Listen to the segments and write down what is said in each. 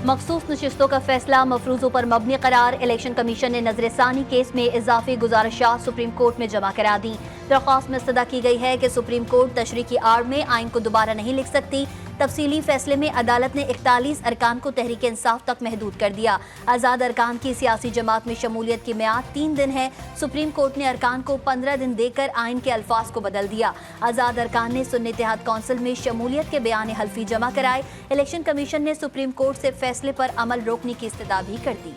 मखसूस नशिस्तों का फैसला मफरूजों पर मबनी करार। इलेक्शन कमीशन ने नजरसानी केस में इजाफी गुजारिशात सुप्रीम कोर्ट में जमा करा दी। दरख्वास्त में इस्तदा की गई है कि सुप्रीम कोर्ट तशरीह की आड़ में आइन को दोबारा नहीं लिख सकती। तफसीली फैसले में अदालत ने 41 अरकान को तहरीक इंसाफ तक महदूद कर दिया। आज़ाद अरकान की सियासी जमात में शमूलियत की मियाद 3 दिन है। सुप्रीम कोर्ट ने अरकान को 15 दिन देकर आइन के अल्फाज को बदल दिया। आज़ाद अरकान ने सुन्नी इत्तेहाद कौंसिल में शमूलियत के बयान हल्फी जमा कराए। इलेक्शन कमीशन ने सुप्रीम कोर्ट से फैसले पर अमल रोकने की इस्तदा भी कर दी।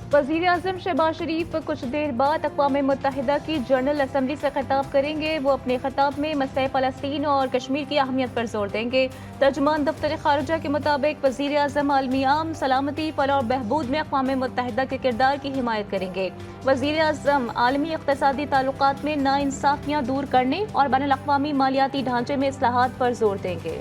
वज़ीर-ए-आज़म शहबाज शरीफ कुछ देर बाद अक़वाम मुत्तहिदा की जनरल असम्बली से खिताब करेंगे। वो अपने खिताब में मसले फ़लस्तीन और कश्मीर की अहमियत पर जोर देंगे। तर्जुमान दफ्तर खारजा के मुताबिक वज़ीर-ए-आज़म आलमी आम सलामती, फलाह और बहबूद में अक़वाम मुत्तहिदा के किरदार की हिमायत करेंगे। वज़ीर-ए-आज़म आलमी इक़्तिसादी ताल्लुकात में नाइंसाफ़ियाँ दूर करने और बैनुल-अक़वामी मालियाती ढांचे में इस्लाहात पर जोर देंगे।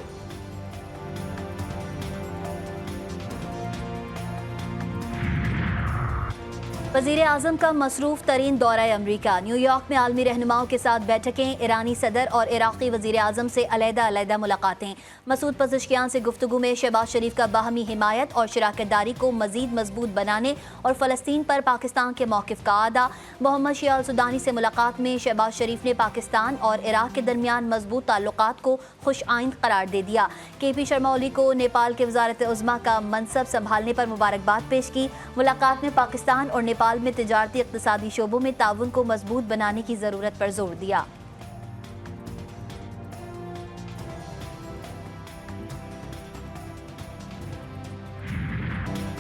वज़ीर आज़म का मसरूफ़ तरीन दौरा अमरीका। न्यूयॉर्क में आलमी रहनुमाओं के साथ बैठकें, ईरानी सदर और इराक़ी वज़ीर आज़म से अलहदा मुलाकातें। मसूद पज़ेश्कियान से गुफ्तगू में शहबाज शरीफ का बाहमी हिमायत और शराकतदारी को मज़ीद मजबूत बनाने और फ़लस्तीन पर पाकिस्तान के मौक़िफ़ का आदा। मोहम्मद शिया अल सुदानी से मुलाकात में शहबाज शरीफ ने पाकिस्तान और इराक़ के दरमियान मजबूत ताल्लुकात को खुश आइंद करार दे दिया। KP शर्मा ओली को नेपाल के वज़ारत उज़्मा का मनसब संभालने पर मुबारकबाद पेश की। मुलाकात में पाकिस्तान और नेपाल में तिजारती इक़्तिसादी शोबों में ताउन को मजबूत बनाने की जरूरत पर जोर दिया।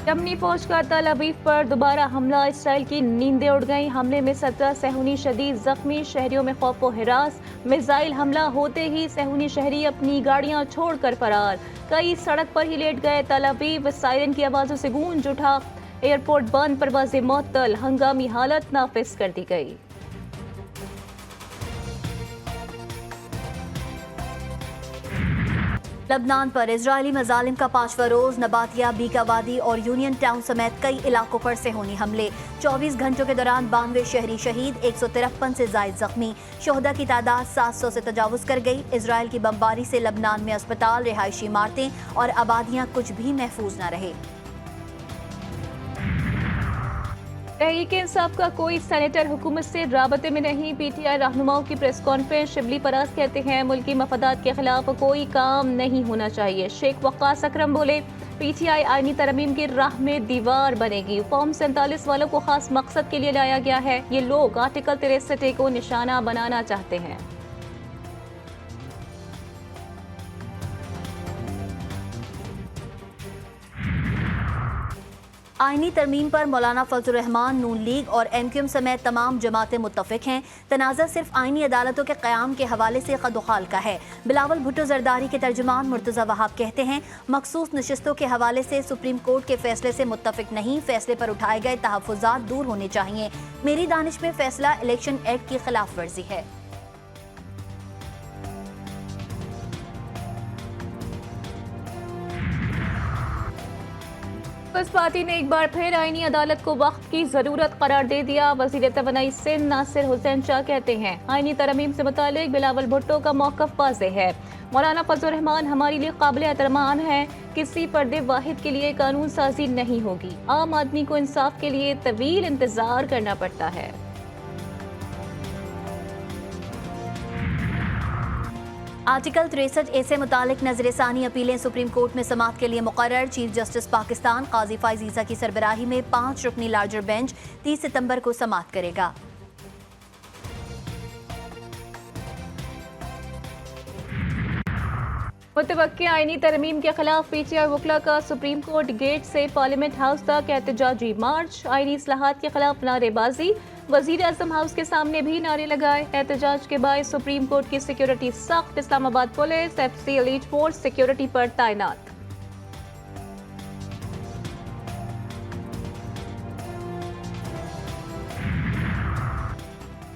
यमनी फौज का तल अवीव पर दोबारा हमला। इसराइल की नींदें उड़ गईं। हमले में 17 सहूनी शदीद जख्मी। शहरियों में खौफ व हिरास। मिसाइल हमला होते ही सहूनी शहरी अपनी गाड़ियां छोड़कर फरार। कई सड़क पर ही लेट गए। तल अवीव सायरन की आवाजों से गूंज उठा। एयरपोर्ट बंद, परवाज़ें मुअत्तल। हंगामी हालत नाफिज कर दी गई। लबनान पर इजरायली मजालिम का 5वां रोज। नबातिया, बीका वादी और यूनियन टाउन समेत कई इलाकों पर सेहूनी हमले। 24 घंटों के दौरान 92 शहरी शहीद, 153 से जायद जख्मी। शोहदा की तादाद 700 से तजावुज कर गई। इजरायल की बमबारी से लबनान में अस्पताल, रिहायशी इमारतें और आबादियां कुछ भी महफूज न रहे। तहरीक इंसाफ का कोई सेनेटर हुकूमत से राबते में नहीं। PTI रहनुमाओं की प्रेस कॉन्फ्रेंस। शिबली परास कहते हैं मुल्की मफादात के खिलाफ कोई काम नहीं होना चाहिए। शेख वक्कास अकरम बोले PTI आईनी तरमीम की राह में दीवार बनेगी। फॉर्म 47 वालों को खास मकसद के लिए लाया गया है। ये लोग आर्टिकल 63 को निशाना बनाना चाहते हैं। आईनी तरमीम पर मौलाना फजलुर रहमान, नून लीग और MQM समेत तमाम जमातें मुत्तफिक हैं। तनाज़ा सिर्फ आईनी अदालतों के क़याम के हवाले से खदोखाल का है। बिलावल भुट्टो जरदारी के तर्जुमान मुर्तज़ा वहाब कहते हैं मखसूस नशिस्तों के हवाले से सुप्रीम कोर्ट के फैसले से मुत्तफिक नहीं। फैसले पर उठाए गए तहफ़्फ़ुज़ात दूर होने चाहिए। मेरी दानिश में फैसला इलेक्शन एक्ट की खिलाफ वर्जी है। पीपल्स पार्टी ने एक बार फिर आईनी अदालत को वक्त की जरूरत करार दे दिया। वज़ीर तवानाई सिंध नासिर हुसैन शाह कहते हैं आईनी तरमीम से मुतालिक बिलावल भुट्टो का मौक़िफ़ वाज़ेह है। मौलाना फजलुर रहमान हमारे लिए काबिल एहतराम है। किसी पर्दे वाहिद के लिए कानून साजी नहीं होगी। आम आदमी को इंसाफ के लिए तवील इंतजार करना पड़ता है। आर्टिकल 63A से मुतालिक नजरसानी अपीलें सुप्रीम कोर्ट में समाअत के लिए मुकर्रर। चीफ जस्टिस पाकिस्तान काजी फाइज ईसा की सरबराही में 5 रुकनी लार्जर बेंच 30 सितंबर को समाअत करेगा। मुतवक्किया आईनी तरमीम के खिलाफ PTI वकला का सुप्रीम कोर्ट गेट से पार्लियामेंट हाउस तक एहतजाजी मार्च। आईनी इस्लाहात के खिलाफ नारेबाजी। वज़ीर आज़म हाउस के सामने भी नारे लगाए। एहतजाज के बाद सुप्रीम कोर्ट की सिक्योरिटी सख्त। Islamabad police FC elite force security पर तैनात।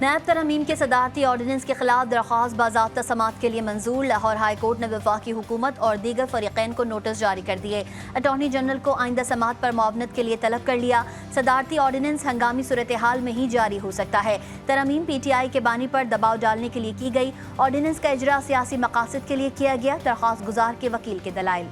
नैब तरमीम के सदारती ऑर्डिनेंस के खिलाफ दरख्वास्त बाज़ाब्ता समाअत के लिए मंजूर। लाहौर हाई कोर्ट ने वफाकी हुकूमत और दीगर फरीकैन को नोटिस जारी कर दिए। अटॉर्नी जनरल को आइंदा समाअत पर मुआवनत के लिए तलब कर लिया। सदारती ऑर्डिनेंस हंगामी सूरत हाल में ही जारी हो सकता है। तरमीम PTI के बानी पर दबाव डालने के लिए की गई। ऑर्डिनेंस का इजरा सियासी मकासद के लिए किया गया। दरख्वास्त गुजार के वकील के दलाइल।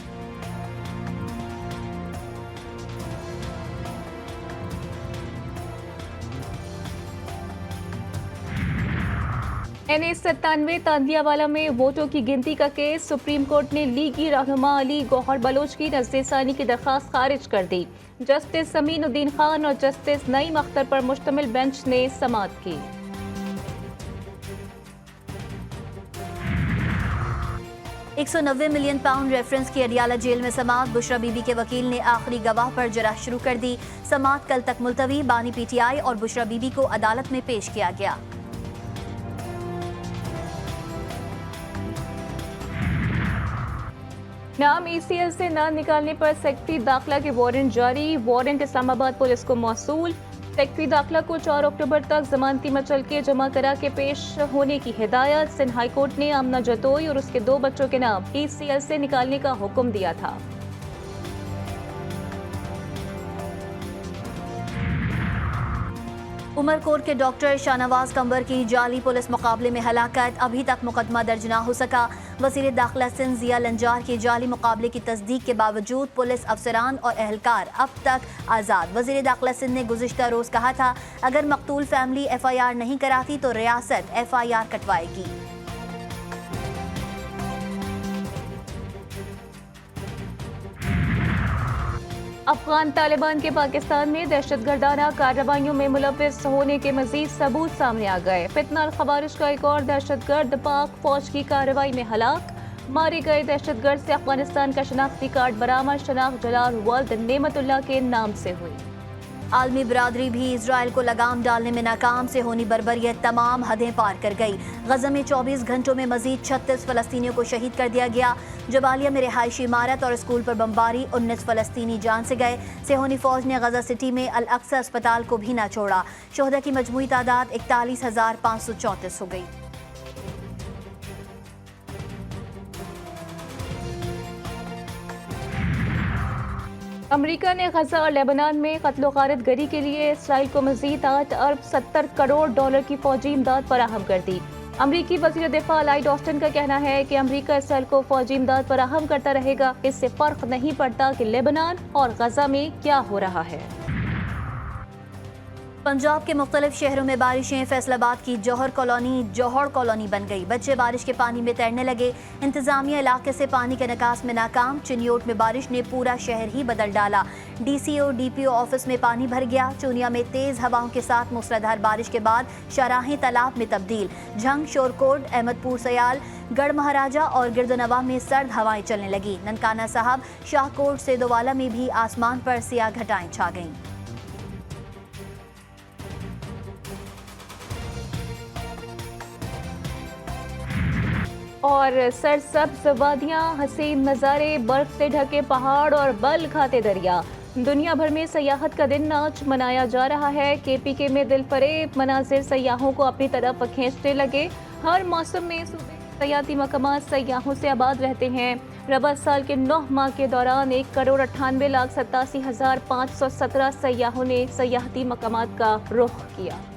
NA97 तांदियावाला में वोटों की गिनती का केस। सुप्रीम कोर्ट ने लीगी रहनुमा अली गौहर बलोच की नज़र-ए-सानी की दरख्वास्त खारिज कर दी। जस्टिस समीनुद्दीन खान और जस्टिस नईम अख्तर पर मुश्तमिल बेंच ने समाअत की। £190 मिलियन रेफरेंस की अडियाला जेल में समाअत। बुशरा बीबी के वकील ने आखिरी गवाह पर जराह शुरू कर दी। समाअत कल तक मुलतवी। बानी PTI और बुशरा बीबी को अदालत में पेश किया गया। नाम ECL से नाम निकालने पर सेक्रेटरी दाखिला के वारंट जारी। वारंट इस्लामाबाद पुलिस को मौसूल। सेक्रेटरी दाखिला को 4 अक्टूबर तक जमानती मचल के जमा करा के पेश होने की हिदायत। सिंध हाई कोर्ट ने आमना जतोई और उसके 2 बच्चों के नाम ECL से निकालने का हुक्म दिया था। उमरकोट के डॉक्टर शाहनवाज कंवर की जाली पुलिस मुकाबले में हलाकत। अभी तक मुकदमा दर्ज ना हो सका। वजीर दाखिला सिंध जिया लंजार के जाली मुकाबले की तस्दीक के बावजूद पुलिस अफसरान और एहलकार अब तक आज़ाद। वजीर दाखिला सिंध ने गुज़िश्ता रोज़ कहा था, अगर मकतूल फैमिली FIR नहीं कराती तो रियासत FIR कटवाएगी। अफगान तालिबान के पाकिस्तान में दहशतगर्दाना कार्रवाइयों में मुलव्विस होने के मजीद सबूत सामने आ गए। फितना अल खवारिज का एक और दहशतगर्द पाक फौज की कार्रवाई में हलाक। मारे गए दहशतगर्द से अफगानिस्तान का शनाख्ती कार्ड बरामद। शनाख्त जलाल वल्द नेमतुल्लाह के नाम से हुई। आलमी बरादरी भी इसराइल को लगाम डालने में नाकाम। से होनी बर्बरियत तमाम हदें पार कर गई। गजा में 24 घंटों में मजीद 36 फलस्तीनियों को शहीद कर दिया गया। जबालिया में रिहायशी इमारत और स्कूल पर बमबारी। 19 फलस्तीनी जान से गए। सेहोनी फौज ने गजा सिटी में अल अक्सा अस्पताल को भी न छोड़ा। शोहदा की मजमूई तादाद 41,534 हो गई। अमेरिका ने गजा और लेबनान में कत्ल गारत गरी के लिए इसराइल को मजीद 8 अरब 70 करोड़ डॉलर की फौजी इमदाद फराहम कर दी। अमरीकी वज़ीर दिफा लॉयड ऑस्टिन का कहना है कि अमेरिका इसराइल को फौजी इमदाद फराहम करता रहेगा। इससे फर्क नहीं पड़ता कि लेबनान और गजा में क्या हो रहा है। पंजाब के मुख्तलिफ शहरों में बारिशें। फैसलाबाद की जौहर कॉलोनी बन गई। बच्चे बारिश के पानी में तैरने लगे। इंतजामिया इलाके से पानी के निकास में नाकाम। चिन्योट में बारिश ने पूरा शहर ही बदल डाला। DCO DPO ऑफिस में पानी भर गया। चूनिया में तेज हवाओं के साथ मूसलाधार बारिश के बाद शाहराहें तालाब में तब्दील। झंग, शोरकोट, अहमदपुर सयाल, गढ़ महाराजा और गिरदनवा में सर्द हवाएं चलने लगी। ननकाना साहब, शाहकोट, सेदोवाला में भी आसमान पर सियाह घटाएं छा गईं। और सरसब्ज वादियां, हसीन नज़ारे, बर्फ से ढके पहाड़ और बल खाते दरिया। दुनिया भर में सयाहत का दिन आज मनाया जा रहा है। KPK में दिलफरेब मनाजिर सयाहों को अपनी तरफ खींचने लगे। हर मौसम में सूबे के सयाहती मकामात सयाहों से आबाद रहते हैं। रबा साल के 9 माह के दौरान 1,98,87,517 सयाहों ने सयाहती मकामात का रुख किया।